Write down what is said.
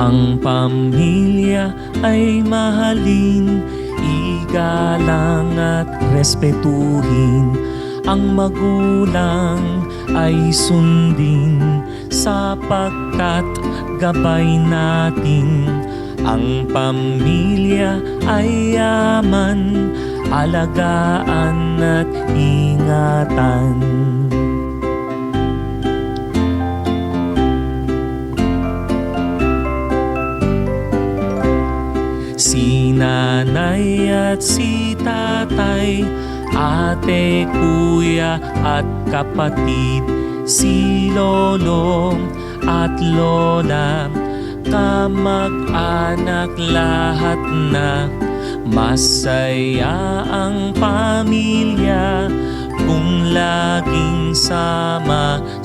Ang pamilya ay mahalin, igalang at respetuhin. Ang magulang ay sundin, sapagkat gabay natin. Ang pamilya ay yaman, alagaan at ingatan. Si nanay at si tatay, ate, kuya at kapatid, si lolo at lola, kamag-anak lahat na. Masaya ang pamilya kung laging sama-sama.